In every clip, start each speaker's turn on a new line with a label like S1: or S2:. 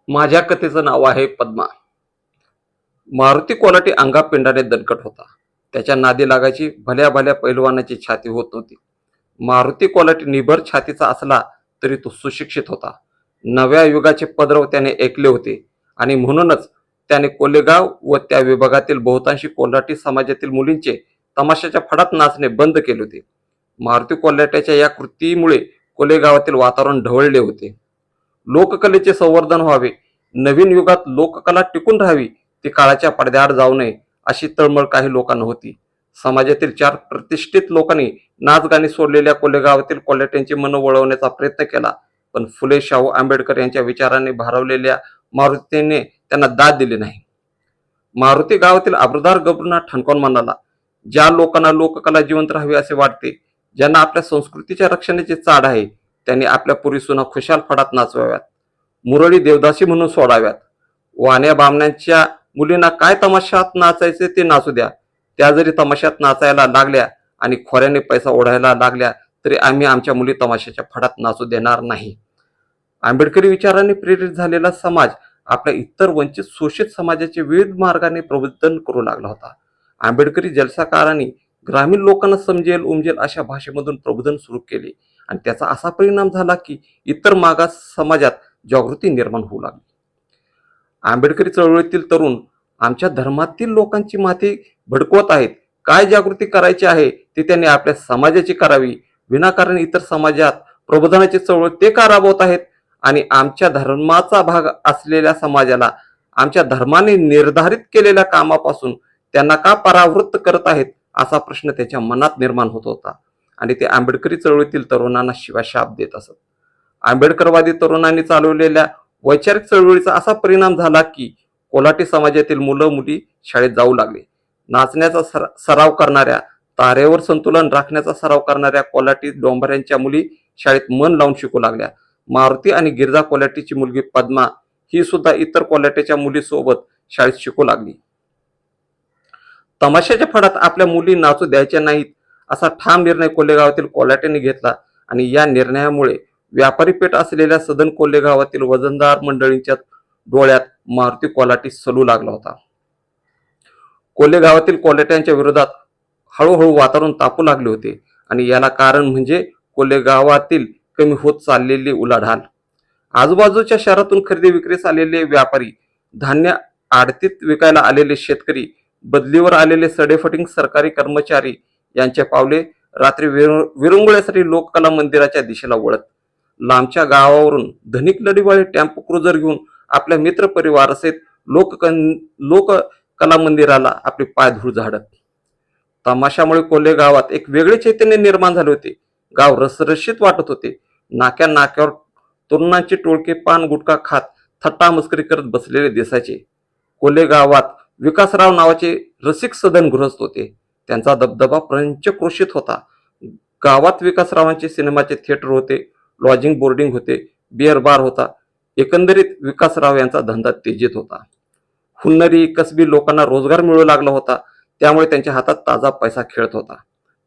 S1: माझ्या कथेचं नाव आहे पद्मा. मारुती कोल्हाटी अंगापिंडाने दणकट होता. त्याच्या नादी लागायची भल्या भल्या पैलवानाची छाती होत नव्हती. मारुती कोल्हाटी निभर छातीचा असला तरी तो सुशिक्षित होता. नव्या युगाचे पदरव त्याने ऐकले होते आणि म्हणूनच त्याने कोलेगाव व त्या विभागातील बहुतांशी कोल्हाटी समाजातील मुलींचे तमाशाच्या फडात नाचणे बंद केले होते. मारुती कोल्हाट्याच्या या कृतीमुळे कोलेगावातील वातावरण ढवळले होते. लोककलेचे संवर्धन व्हावे, नवीन युगात लोककला टिकून राहावी, ती काळाच्या पडद्याआड जाऊ नये अशी तळमळ काही लोकांना होती. समाजातील 4 प्रतिष्ठित लोकांनी नाचगाणी सोडलेल्या कोलेगावातील कोल्हाट्यांची मनं वळवण्याचा प्रयत्न केला, पण फुले शाहू आंबेडकर यांच्या विचारांनी भारावलेल्या मारुतीने त्यांना दाद दिली नाही. मारुती गावातील आबरूदार गबरूंना ठणकावून म्हणाला, ज्या लोकांना लोककला जिवंत राहावी असे वाटते, ज्यांना आपल्या संस्कृतीच्या रक्षणाची चाड आहे, त्यांनी आपल्या पुरी सुना खुशाल फडात नाचवाव्यात, मुरळी देवदासी म्हणून सोडाव्यात. वाण्या बामण्यांच्या मुलींना काय तमाशात नाचायचे ते नाचू द्या. त्या जरी तमाशात नाचायला लागल्या आणि खोऱ्याने पैसा ओढायला लागल्या तरी आम्ही आमच्या मुली तमाशाच्या फडात नाचू देणार नाही. आंबेडकरी विचारांनी प्रेरित झालेला समाज आपल्या इतर वंचित शोषित समाजाचे विविध मार्गाने प्रबोधन करू लागला होता. आंबेडकरी जलसाकारांनी ग्रामीण लोकांना समजेल उमजेल अशा भाषेमधून प्रबोधन सुरू केले आणि त्याचा असा परिणाम झाला की इतर मागास समाजात जागृती निर्माण होऊ लागली. आंबेडकरी चळवळीतील तरुण आमच्या धर्मातील लोकांची माथी भडकवत आहेत, काय जागृती करायची आहे ती त्यांनी आपल्या समाजाची करावी, विनाकारण इतर समाजात प्रबोधनाची चळवळ ते का राबवत आहेत आणि आमच्या धर्माचा भाग असलेल्या समाजाला आमच्या धर्माने निर्धारित केलेल्या कामापासून त्यांना का परावृत्त करत आहेत असा प्रश्न त्याच्या मनात निर्माण होत होता आणि ते आंबेडकरी चळवळीतील तरुणांना शिवाशाप देत असत. आंबेडकरवादी तरुणांनी चालवलेल्या वैचारिक चळवळीचा असा परिणाम झाला की कोल्हाटी समाजातील मुलं मुली शाळेत जाऊ लागले. नाचण्याचा सराव करणाऱ्या, तारेवर संतुलन राखण्याचा सराव करणाऱ्या कोल्हाटी डोंबऱ्यांच्या मुली शाळेत मन लावून शिकू लागल्या. मारुती आणि गिरजा कोल्हाटीची मुलगी पद्मा ही सुद्धा इतर कोल्हाट्याच्या मुलीसोबत शाळेत शिकू लागली. तमाशाच्या फडात आपल्या मुली नाचू द्यायच्या नाहीत असा ठाम निर्णय कोल्हेगावातील कोल्हाट्यांनी घेतला आणि या निर्णयामुळे व्यापारी पेठ असलेल्या सदन कोल्हेगावातील वजनदार मंडळींच्या डोळ्यात मारुती कोल्हाटी सलू लागला होता. कोल्हेगावातील कोल्हाट्यांच्या विरोधात हळूहळू वातावरण तापू लागले होते आणि याला कारण म्हणजे कोल्हेगावातील कमी होत चाललेली उलाढाल. आजूबाजूच्या शहरातून खरेदी विक्रीस आलेले व्यापारी, धान्य आडतीत विकायला आलेले शेतकरी, बदलीवर आलेले सडेफटिंग सरकारी कर्मचारी यांचे पावले रात्री विरंगुळ्यासाठी लोककला मंदिराच्या दिशेला वळत. लांबच्या गावावरून धनिक लढीवाळे टेम्पो क्रुझर घेऊन आपल्या मित्र परिवारासहित लोककला मंदिराला आपले पाय धूळ झाडत. तमाशामुळे कोल्हेगावात एक वेगळे चैतन्य निर्माण झाले होते. गाव रसरशीत वाटत होते. नाक्या नाक्यावर तरुणांचे टोळके पान गुटखा खात थट्टा मस्करी करत बसलेले दिसायचे. कोल्हेगावात विकासराव नावाचे रसिक सदन गृहस्थ होते. त्यांचा दबदबा पंचक्रोशीत होता. गावात विकासरावांचे सिनेमाचे थिएटर होते, लॉजिंग बोर्डिंग होते, बिअर बार होता. एकंदरीत विकासराव यांचा धंदा तेजीत होता. हुन्नरी कसबी लोकांना रोजगार मिळू लागला होता, त्यामुळे त्यांच्या हातात ताजा पैसा खेळत होता.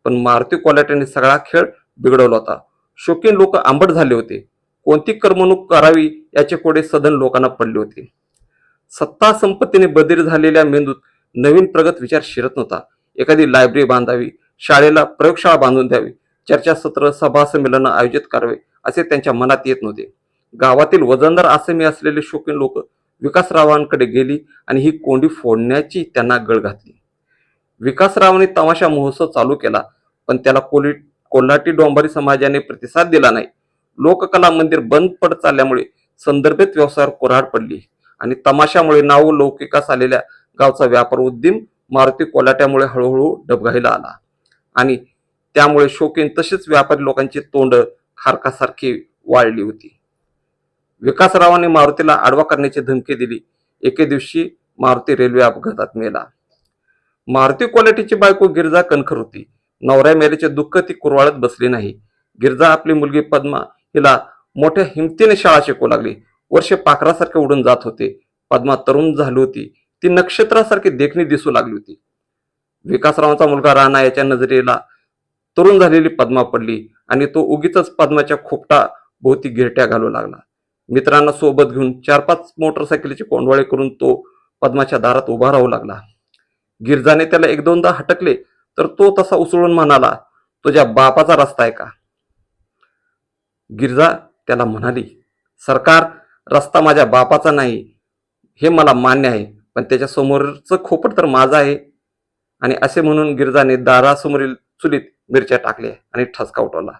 S1: पण मारुती कोल्हाट्यांनी सगळा खेळ बिघडवला होता. शौकीन लोक आंबट झाले होते. कोणती कर्मणूक करावी याचे कोडे सदन लोकांना पडले होते. सत्ता संपत्तीने बधीर झालेल्या मेंदूत नवीन प्रगत विचार शिरत नव्हता. एखादी लायब्ररी बांधावी, शाळेला प्रयोगशाळा बांधून द्यावी, चर्चासत्र सभा संमेलन आयोजित करावे असे त्यांच्या मनात येत नव्हते. गावातील वजनदार आसमी असलेले शौकीन लोक विकासरावांकडे गेली आणि ही कोंडी फोडण्याची त्यांना गळ घातली. विकासरावांनी तमाशा महोत्सव चालू केला, पण त्याला कोल्हाटी डोंबारी समाजाने प्रतिसाद दिला नाही. लोककला मंदिर बंद पडत चालल्यामुळे संदर्भित व्यवसायावर कुऱ्हाड पडली आणि तमाशामुळे नाव लौकिकास आलेल्या गावचा व्यापार उद्यम मारुती कोल्हाट्यामुळे हळूहळू डबघाईला आला आणि त्यामुळे शौकीन तसेच व्यापारी लोकांची तोंड खारकासारखी वाळली होती. विकासरावांनी मारुतीला आडवा करण्याची धमकी दिली. एके दिवशी मारुती रेल्वे अपघातात मेला. मारुती कोल्हाटीची बायको गिरजा कणखर होती. नवऱ्या मेल्याचे दुःख ती कुरवाळत बसली नाही. गिरजा आपली मुलगी पद्मा हिला मोठ्या हिमतीने शाळा शिकवू लागली. वर्षे पाखरासारखे उडून जात होते. पद्मा तरुण झाली होती. ती नक्षत्रासारखी देखणी दिसू लागली होती. विकासरावांचा मुलगा राणा याच्या नजरेला तरुण झालेली पद्मा पडली आणि तो उगीच पद्माच्या खोपटा भोवती गिरट्या घालू लागला. मित्रांना सोबत घेऊन 4-5 मोटरसायकलीचे कोंडवाळे करून तो पद्माच्या दारात उभा राहू लागला. गिरजाने त्याला 1-2दा हटकले तर तो तसा उसळून म्हणाला, तुझ्या बापाचा रस्ता आहे का? गिरजा त्याला म्हणाली, सरकार, रस्ता माझ्या बापाचा नाही हे मला मान्य आहे, पण त्याच्या समोरचं खोपट तर माझं आहे. आणि असे म्हणून गिरजाने दारासमोरील चुलीत मिरच्या टाकल्या आणि ठसका उठवला.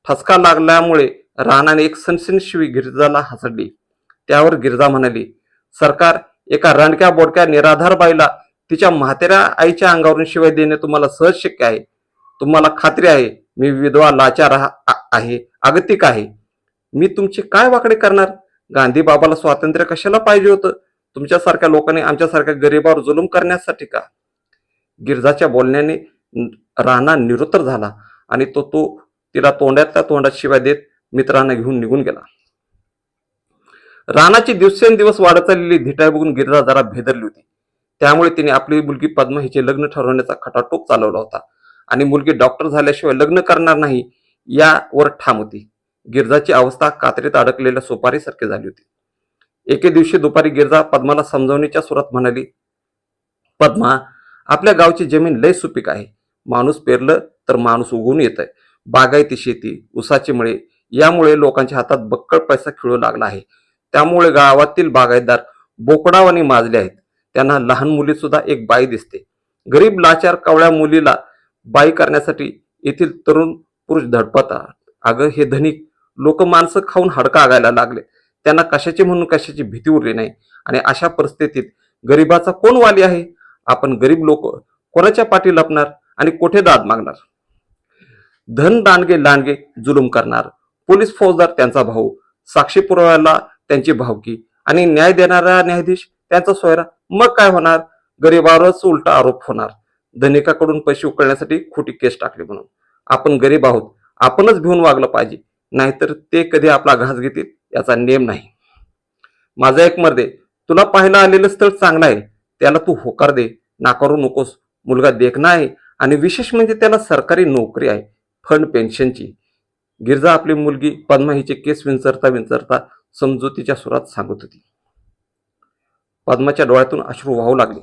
S1: ठसका लागल्यामुळे राणाने एक सनसनी शिवी गिरजाला हसडली. त्यावर गिरजा म्हणाली, सरकार, एका रानक्या बोडक्या निराधार बाईला तिच्या म्हाताऱ्या आईच्या अंगावरून शिवाय देणे तुम्हाला सहज शक्य आहे? तुम्हाला खात्री आहे मी विधवा लाचार आहे, आगतिक आहे? मी तुमचे काय वाकडे करणार? गांधी बाबाला स्वातंत्र्य कशाला पाहिजे होतं? तुमच्यासारख्या लोकांनी आमच्यासारख्या गरीबावर जुलूम करण्यासाठी का? गिरजाच्या बोलण्याने राणा निरुत्तर झाला आणि तो तिला तोंडातल्या तोंडात शिवाय देत मित्रांना घेऊन निघून गेला. राणाची दिवसेंदिवस वाढत चाललेली धिटाई बघून गिरजा जरा भेदरली होती. त्यामुळे तिने आपली मुलगी पद्मा हिचे लग्न ठरवण्याचा खटाटोप चालवला होता आणि मुलगी डॉक्टर झाल्याशिवाय लग्न करणार नाही यावर ठाम होती. गिरजाची अवस्था कात्रीत अडकलेल्या सुपारीसारखी झाली होती. एके दिवशी दुपारी गिरजा पद्माला समजावणीच्या सुरात म्हणाली, पद्मा, आपल्या गावची जमीन लय सुपीक आहे. माणूस पेरलं तर माणूस उगवून येत आहे. बागायती शेती, उसाची मळे यामुळे लोकांच्या हातात बक्कळ पैसा खिळू लागला आहे. त्यामुळे गावातील बागायतदार बोकडावानी माजले आहेत. त्यांना लहान मुली सुद्धा एक बाई दिसते. गरीब लाचार कवळ्या मुलीला बाई करण्यासाठी येथील तरुण पुरुष धडपतात. अगं, हे धनिक लोक माणसं खाऊन हाडका आगायला लागले. त्यांना कशाची म्हणून कशाची भीती उरली नाही. आणि अशा परिस्थितीत गरीबाचा कोण वाली आहे? आपण गरीब लोक कोणाच्या पाठी लपणार आणि कोठे दाद मागणार? धन दांडगे लांडगे जुलूम करणार, पोलीस फौजदार त्यांचा भाऊ, साक्षी पुराव्याला त्यांची भावकी आणि न्याय देणारा न्यायाधीश त्यांचा सोयरा. मग काय होणार? गरीबावरच उलटा आरोप होणार. धनिकाकडून पैसे उकळण्यासाठी खोटी केस टाकली म्हणून. आपण गरीब आहोत, आपणच भिवून वागलं पाहिजे, नाहीतर ते कधी आपला घास घेतील याचा नेम नाही. माझा एक मर्दे, तुला पाहायला आलेलं स्थळ चांगलं आहे, त्याला तू होकार दे, नाकारू नकोस. मुलगा देखणा आहे आणि विशेष म्हणजे त्याला सरकारी नोकरी आहे, फंड पेन्शनची. गिरजा आपली मुलगी पद्मा हिचे केस विंचरता विंचरता समजुतीच्या सुरात सांगत होती. पद्माच्या डोळ्यातून अश्रू वाहू लागले.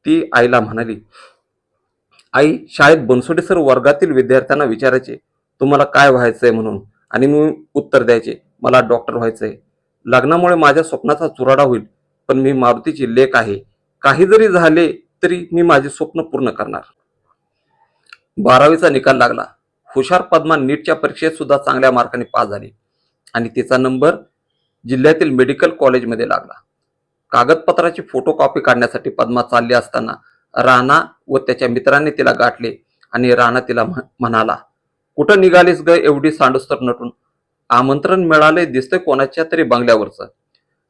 S1: ती आईला म्हणाली, आई, शाळेत बनसोडे सर वर्गातील विद्यार्थ्यांना विचारायचे, तुम्हाला काय व्हायचंय म्हणून, आणि मी उत्तर द्यायचे, मला डॉक्टर व्हायचंय. लग्नामुळे माझ्या स्वप्नाचा चुराडा होईल, पण मी मारुतीची लेक आहे. काही जरी झाले तरी मी माझे स्वप्न पूर्ण करणार. 12वीचा निकाल लागला. हुशार पद्मा नीटच्या परीक्षेत सुद्धा चांगल्या मार्काने पास झाली आणि तिचा नंबर जिल्ह्यातील मेडिकल कॉलेजमध्ये लागला. कागदपत्राची फोटोकॉपी काढण्यासाठी पद्मा चालली असताना राणा व त्याच्या मित्राने तिला गाठले आणि राणा तिला म्हणाला, कुठं निघालीस ग एवढी सांडूस्तर नटून? आमंत्रण मिळाले दिसतंय कोणाच्या तरी बंगल्यावरचं.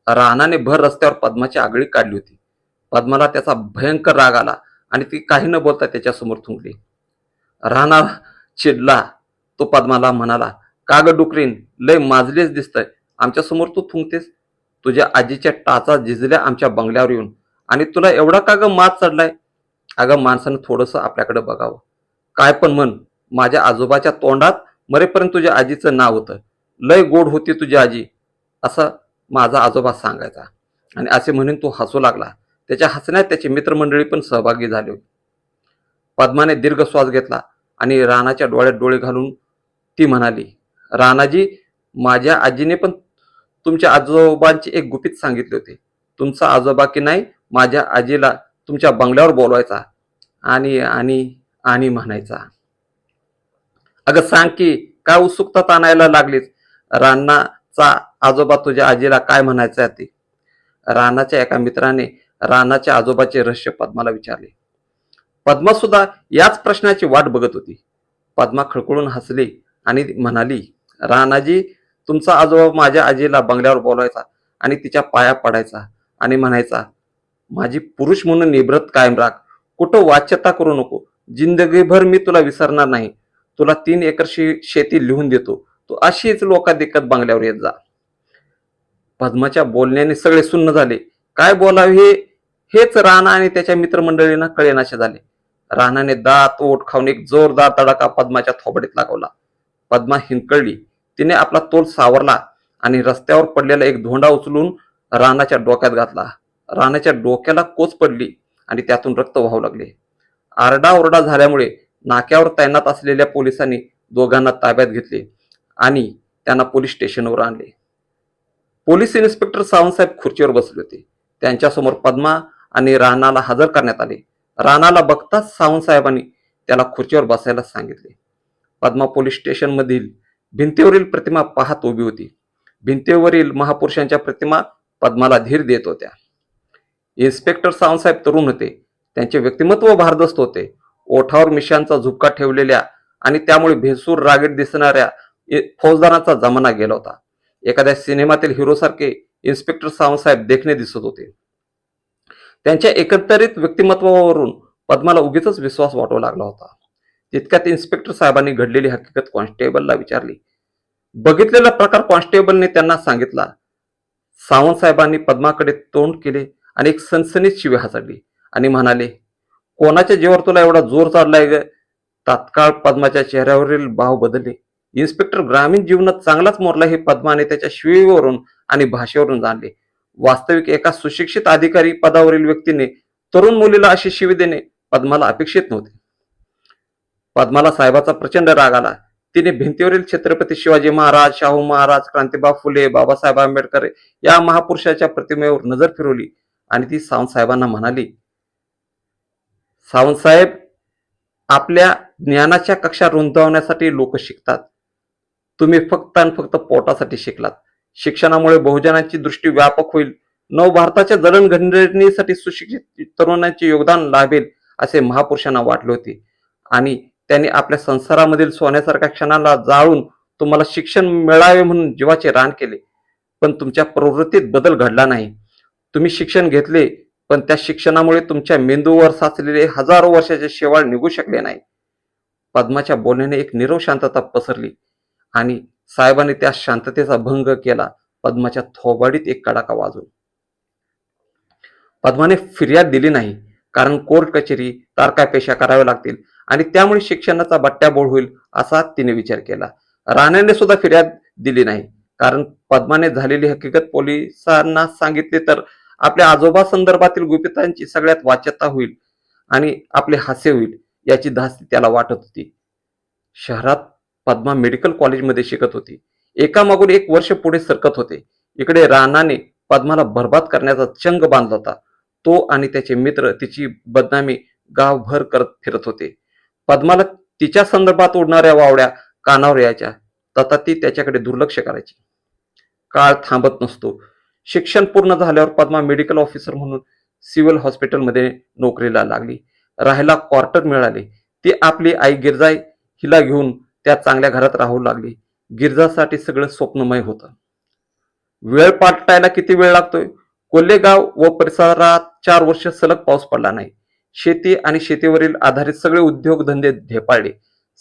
S1: राणाने भर रस्त्यावर पद्माची आगळी काढली होती. पद्माला त्याचा भयंकर राग आला आणि ती काही न बोलता त्याच्यासमोर थुंकली. राणा चिडला. तो पद्माला म्हणाला, का ग डुकरीन, लय माजलीच दिसतंय, आमच्या समोर तू थुंकतेस? तुझ्या आजीच्या टाचा झिजल्या आमच्या बंगल्यावर येऊन, आणि तुला एवढा का ग माज चढलाय? अगं, माणसानं थोडंसं आपल्याकडे बघावं. काय पण म्हण, माझ्या आजोबाच्या तोंडात मरेपर्यंत तुझ्या आजीचं नाव होतं. लय गोड होती तुझी आजी, असं माझा आजोबा सांगायचा. आणि असे म्हणून तो हसू लागला. त्याच्या हसण्यात त्याची मित्रमंडळी पण सहभागी झाली होती. पद्माने दीर्घ श्वास घेतला आणि राणाच्या डोळ्यात डोळे घालून ती म्हणाली, राणाजी, माझ्या आजीने पण तुमच्या आजोबांची एक गुपित सांगितले होते. तुमचा आजोबा की नाही माझ्या आजीला तुमच्या बंगल्यावर बोलवायचा आणि आणि आणि म्हणायचा. अगं सांग की, काय उत्सुकता ताणायला लागलीस? राणाचा आजोबा तुझ्या आजीला काय म्हणायचं ते? राणाच्या एका मित्राने राणाच्या आजोबाचे रहस्य पद्माला विचारले. पद्मा सुद्धा याच प्रश्नाची वाट बघत होती. पद्मा खळखळून हसली आणि म्हणाली, राणाजी, तुमचा आजोबा माझ्या आजीला बंगल्यावर बोलवायचा आणि तिच्या पाया पडायचा आणि म्हणायचा, माझी पुरुष म्हणून निभृत कायम राख, कुठं वाच्यता करू नको, जिंदगीभर मी तुला विसरणार नाही. तुला 3 एकर शेती लिहून देतो, तू अशीच लोका दिक्कत बंगल्यावर येत जा. पद्माच्या बोलण्याने सगळे सुन्न झाले. काय बोलावे हेच राणा आणि त्याच्या मित्रमंडळींना कळेनासे झाले. राणाने दात ओठ खाऊन एक जोरदार तडाखा पद्माच्या थोबडीत लागवला. पद्मा हिंकळली. तिने आपला तोल सावरला आणि रस्त्यावर पडलेला एक धोंडा उचलून राणाच्या डोक्यात घातला. राणाच्या डोक्याला कोच पडली आणि त्यातून रक्त वाहू लागले. आरडाओरडा झाल्यामुळे नाक्यावर तैनात असलेल्या पोलिसांनी दोघांना ताब्यात घेतले आणि त्यांना पोलीस स्टेशनवर आणले. पोलीस इन्स्पेक्टर सावंतसाहेब खुर्चीवर बसले होते. त्यांच्यासमोर पद्मा आणि राणाला हजर करण्यात आले. राणाला बघताच सावंतसाहेबांनी त्याला खुर्चीवर बसायला सांगितले. पद्मा पोलीस स्टेशन मधील भिंतीवरील प्रतिमा पाहत उभी होती. भिंतीवरील महापुरुषांच्या प्रतिमा पद्माला धीर देत होत्या. इन्स्पेक्टर सावंतसाहेब तरुण होते. त्यांचे व्यक्तिमत्व भारदस्त होते. ओठावर मिशांचा झुपका ठेवलेल्या आणि त्यामुळे भेसूर रागीट दिसणाऱ्या फौजदारांचा जमाना गेला होता. एखाद्या सिनेमातील हिरोसारखे इन्स्पेक्टर सावंतसाहेब देखणे दिसत होते. त्यांच्या एकंदरीत व्यक्तिमत्वावरून पद्माला उगीच विश्वास वाटू लागला होता. तितक्यात इन्स्पेक्टर साहेबांनी घडलेली हकीकत कॉन्स्टेबलला विचारली. बघितलेला प्रकार कॉन्स्टेबलने त्यांना सांगितला. सावंतसाहेबांनी पद्माकडे तोंड केले आणि एक सनसनीत शिवी हासडली आणि म्हणाले, कोणाच्या जीवावर तुला एवढा जोर चढलाय ग? तात्काळ पद्माच्या चेहऱ्यावरील भाव बदलले. इन्स्पेक्टर ग्रामीण जीवनात चांगलाच मोरला हे पद्माने त्याच्या शिवीवरून आणि भाषेवरून जाणले. वास्तविक एका सुशिक्षित अधिकारी पदावरील व्यक्तीने तरुण मुलीला अशी शिवी देणे पद्माला अपेक्षित नव्हते. पद्माला साहेबाचा प्रचंड राग आला. तिने भिंतीवरील छत्रपती शिवाजी महाराज, शाहू महाराज, क्रांतीबा फुले, बाबासाहेब आंबेडकर या महापुरुषाच्या प्रतिमेवर नजर फिरवली आणि ती सावंतसाहेबांना म्हणाली, सावंतसाहेब, आपल्या ज्ञानाच्या कक्षा रुंदावण्यासाठी लोक शिकतात. तुम्ही फक्त आणि फक्त पोटासाठी शिकलात. शिक्षणामुळे बहुजनांची दृष्टी व्यापक होईल. नवभारताच्या जडणघडणीसाठी सुशिक्षित तरुणांचे योगदान लाभेल असे महापुरुषांना वाटले होते आणि त्यांनी आपल्या संसारामधील सोन्यासारख्या क्षणाला जाळून तुम्हाला शिक्षण मिळावे म्हणून जीवाचे रान केले. पण तुमच्या प्रवृत्तीत बदल घडला नाही. तुम्ही शिक्षण घेतले, पण त्या शिक्षणामुळे तुमच्या मेंदूवर साचलेले हजारो वर्षाचे शेवाळ निघू शकले नाही. पद्माच्या बोलण्याने एक नीरव शांतता पसरली आणि साहेबांनी त्या शांततेचा भंग केला. पद्माच्या थोबाडीत एक कडाका वाजून. पद्माने फिर्याद दिली नाही, कारण कोर्ट कचेरी तारकापेशा कराव्या लागतील आणि त्यामुळे शिक्षणाचा बट्ट्याबोळ होईल असा तिने विचार केला. राणाने सुद्धा फिर्याद दिली नाही, कारण पद्माने झालेली हकीकत पोलिसांना सांगितले तर आपल्या आजोबा संदर्भातील गुपितांची सगळ्यात वाच्यता होईल आणि आपले हास्य होईल याची धास्ती त्याला वाटत होती. शहरात पद्मा मेडिकल कॉलेजमध्ये शिकत होती. एकामागून एक वर्ष पुढे सरकत होते. इकडे राणाने पद्माला बर्बाद करण्याचा चंग बांधला होता. तो आणि त्याचे मित्र तिची बदनामी गावभर करत फिरत होते. पद्माला तिच्या संदर्भात उडणाऱ्या वावड्या कानावर यायच्या, तथापि ती त्याच्याकडे दुर्लक्ष करायची. काळ थांबत नसतो. शिक्षण पूर्ण झाल्यावर पद्मा मेडिकल ऑफिसर म्हणून सिव्हिल हॉस्पिटलमध्ये नोकरीला लागली. राहायला क्वार्टर मिळाले. ती आपली आई गिरजा हिला घेऊन त्या चांगल्या घरात राहू लागली. गिरजासाठी सगळं स्वप्नमय होतं. वेळ पालटायला किती वेळ लागतोय? कोल्हेगाव व परिसरात 4 वर्ष सलग पाऊस पडला नाही. शेती आणि शेतीवरील आधारित सगळे उद्योगधंदे ढेपाळले.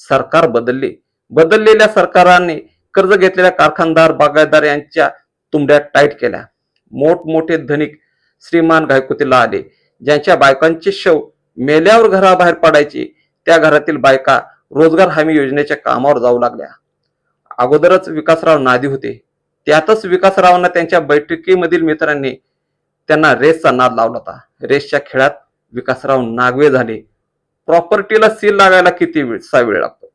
S1: सरकार बदलले. बदललेल्या सरकारांनी कर्ज घेतलेल्या कारखानदार, बागायतदार यांच्या तुंबड्या टाईट केल्या. मोठमोठे धनिक श्रीमान घायकुतीला आले. ज्यांच्या बायकांचे शव मेल्यावर घराबाहेर पडायचे, त्या घरातील बायका रोजगार हमी योजनेच्या कामावर जाऊ लागल्या. अगोदरच विकासराव नादी होते. त्यातच विकासरावांना त्यांच्या बैठकीमधील मित्रांनी त्यांना रेसचा नाद लावला होता. रेसच्या खेळात विकासराव नागवे झाले. प्रॉपर्टीला सील लागायला किती वेळ लागतो.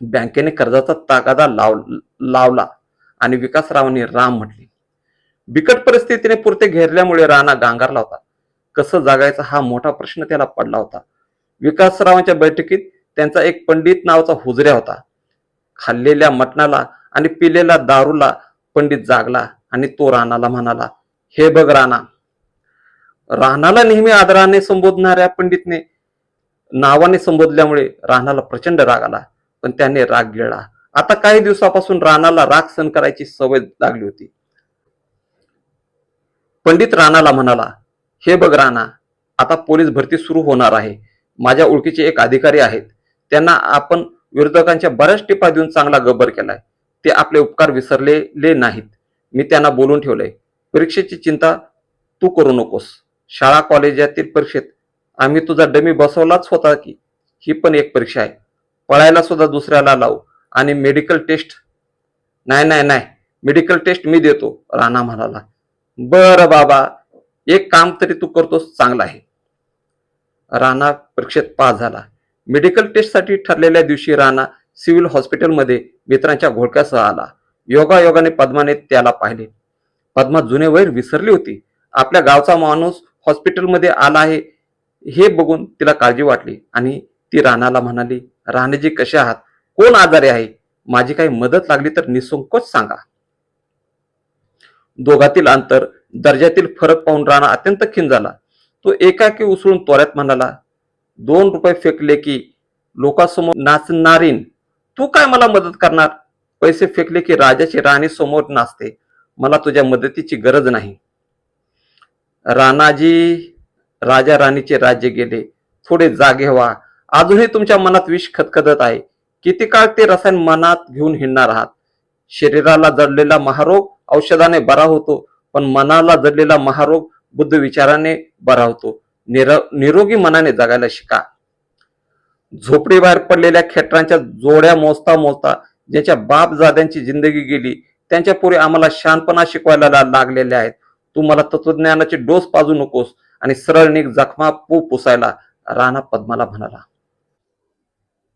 S1: बँकेने कर्जाचा तगादा लावला आणि विकासरावांनी राम म्हटले. बिकट परिस्थितीने पुरते घेरल्यामुळे राणा गांगारला होता. कसं जगायचं हा मोठा प्रश्न त्याला पडला होता. विकासरावांच्या बैठकीत त्यांचा एक पंडित नावाचा हुजऱ्या होता. खाल्लेल्या मटणाला आणि पिलेल्या दारूला पंडित जागला आणि तो राणाला म्हणाला, हे बघ राणा. राणाला नेहमी आदराने संबोधणाऱ्या पंडितने नावाने संबोधल्यामुळे राणाला प्रचंड राग आला, पण त्याने राग गिळला. आता काही दिवसापासून राणाला राग सहन करायची सवय लागली होती. पंडित राणाला म्हणाला, हे बघ राणा, आता पोलीस भरती सुरू होणार आहे. माझ्या ओळखीचे एक अधिकारी आहेत. त्यांना आपण विरोधकांच्या बऱ्याच टिपा देऊन चांगला गब्बर केलाय. ते आपले उपकार विसरलेले नाहीत. मी त्यांना बोलून ठेवलंय. परीक्षेची चिंता तू करू नकोस. शाळा कॉलेजातील परीक्षेत आम्ही तुझा डमी बसवलाच होता की ही पण एक परीक्षा आहे. पळायला सुद्धा दुसऱ्याला लावू आणि मेडिकल टेस्ट नाही. मेडिकल टेस्ट मी देतो, राणा म्हणाला. बरं बाबा, एक काम तरी तू करतोस चांगलं आहे. राणा परीक्षेत पास झाला. मेडिकल टेस्टसाठी ठरलेल्या दिवशी राणा सिव्हिल हॉस्पिटलमध्ये मित्रांच्या घोळक्यासह आला. योगायोगाने पद्माने त्याला पाहिले. पद्मा जुने वैर विसरली होती. आपल्या गावचा माणूस हॉस्पिटलमध्ये आला आहे हे बघून तिला काळजी वाटली आणि ती राणाला म्हणाली, राणेजी कसे आहात? कोण आजारी आहे? माझी काही मदत लागली तर निसंकोच सांगा. दोघातील अंतर, दर्जातील फरक पाहून राणा अत्यंत खिन्न झाला. तो एकाएकी उसळून त्वऱ्यात म्हणाला, 2 रुपये फेकले की लोकांसमोर नाचणारीन, तू काय मला मदत करणार? पैसे फेकले की राजाची राणी समोर नाचते. मला तुझ्या मदतीची गरज नाही. राणाजी, राजा राणीचे राज्य गेले. थोडे जागे व्हा. अजूनही तुमच्या मनात विष खदखदत आहे. किती काळ ते रसायन मनात घेऊन हिंडणार आहात? शरीराला जडलेला महारोग औषधाने बरा होतो, पण मनाला जडलेला महारोग बुद्ध विचाराने बरा होतो. निरोगी मनाने जगायला शिका. झोपडीबाहेर पडलेल्या खेटरांच्या जोड्या मोजता मोजता ज्यांच्या बापजाद्यांची जिंदगी गेली, त्यांच्या पोरी आम्हाला शहाणपणा शिकवायला लागलेल्या आहेत. तू मला तत्वज्ञानाचे डोस पाजू नकोस आणि सरळ निघ जखमा पुसायला, राणा पद्माला म्हणाला.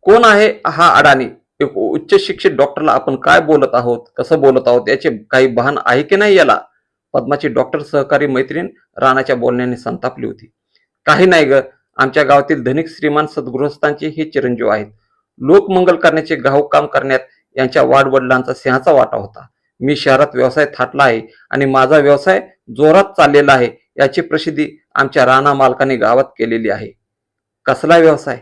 S1: कोण आहे हा अडाणी? एक उच्च शिक्षित डॉक्टरला आपण काय बोलत आहोत, कसं बोलत आहोत याचे काही भान आहे की नाही याला? पद्माची डॉक्टर सहकारी मैत्रीण राणाच्या बोलण्याने संतापली होती. काही नाही ग, आमच्या गावातील धनिक श्रीमान सद्गृहस्थांचे हे चिरंजीव आहेत. लोकमंगल करण्याचे काम करण्यात यांच्या वाडवडिलांचा सिंहाचा वाटा होता. मी शहरात व्यवसाय थाटला आहे आणि माझा व्यवसाय जोरात चाललेला आहे याची प्रसिद्धी आमच्या राणा मालकाने गावात केलेली आहे. कसला व्यवसाय?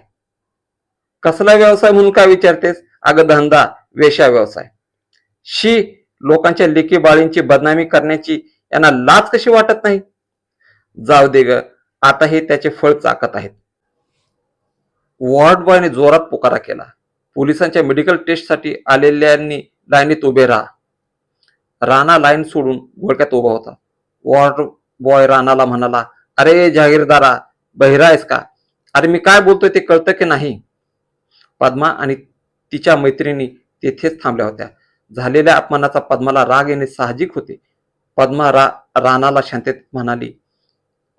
S1: कसला व्यवसाय म्हणून काय विचारतेस? अगं धंदा, वेश्या व्यवसाय. शी, लोकांच्या लेकी बाळींची बदनामी करण्याची यांना लाज कशी वाटत नाही? जाऊ दे ग, आता हे त्याचे फळ चाकत आहेत. वॉर्ड बॉयने जोरात पुकारा केला. पोलिसांच्या मेडिकल टेस्टसाठी आलेल्यांनी लाईनीत उभे राहा. राणा लाईन सोडून घोळक्यात उभा होता. वॉर्ड बॉय राणाला म्हणाला, अरे जहागीरदारा, बहिरा आहेस का? अरे मी काय बोलतोय ते कळतं की नाही? पद्मा आणि तिच्या मैत्रिणी तेथेच थांबल्या होत्या. झालेल्या अपमानाचा पद्माला राग येणे साहजिक होते. पद्मा राणाला शांततेत म्हणाली,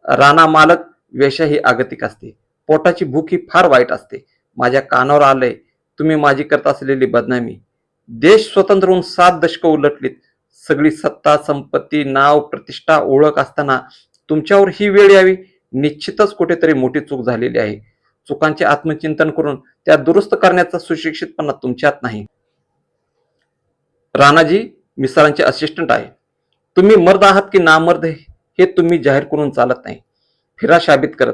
S1: राणा मालक, वेश्या ही आगतिक असते. पोटाची भूक ही फार वाईट असते. माझ्या कानावर आलंय तुम्ही माझी करत असलेली बदनामी. देश स्वतंत्र होऊन 7 दशकं उलटलीत. सगळी सत्ता, संपत्ती, नाव, प्रतिष्ठा, ओळख असताना तुमच्यावर ही वेळ यावी, निश्चितच कुठेतरी मोठी चूक झालेली आहे. चुकांचे आत्मचिंतन करून त्या दुरुस्त करण्याचा सुशिक्षितपणा तुमच्यात नाही. राणाजी, मी सरांचे असिस्टंट आहे. तुम्ही मर्द आहात की नामर्द हे तुम्ही जाहीर करून चालत नाही. फिरा शाबित करत.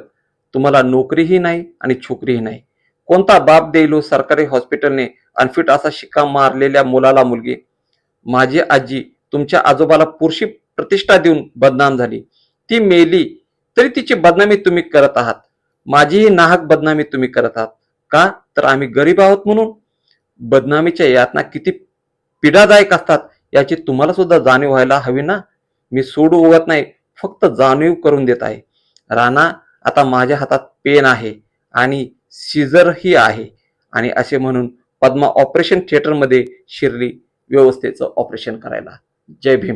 S1: तुम्हाला नोकरीही नाही आणि छोकरीही नाही. कोणता बाप देईल हो सरकारी हॉस्पिटलने अनफिट असा शिक्का मारलेल्या मुलाला मुलगी? माझी आजी तुमच्या आजोबाला पुरुषी प्रतिष्ठा देऊन बदनाम झाली. ती मेली तरी तिची बदनामी तुम्ही करत आहात. माझीही नाहक बदनामी तुम्ही करत आहात. का तर आम्ही गरीब आहोत म्हणून. बदनामीच्या यातना किती पीडादायक असतात याची तुम्हाला सुद्धा जाणीव व्हायला हवी ना. मी सोडू उगत नाही, फक्त जाणीव करून देत आहे. राणा, आता माझ्या हातात पेन आहे आणि सीझरही आहे. आणि असे म्हणून पद्मा ऑपरेशन थिएटरमध्ये शिरली व्यवस्थेचं ऑपरेशन करायला. जय भीम.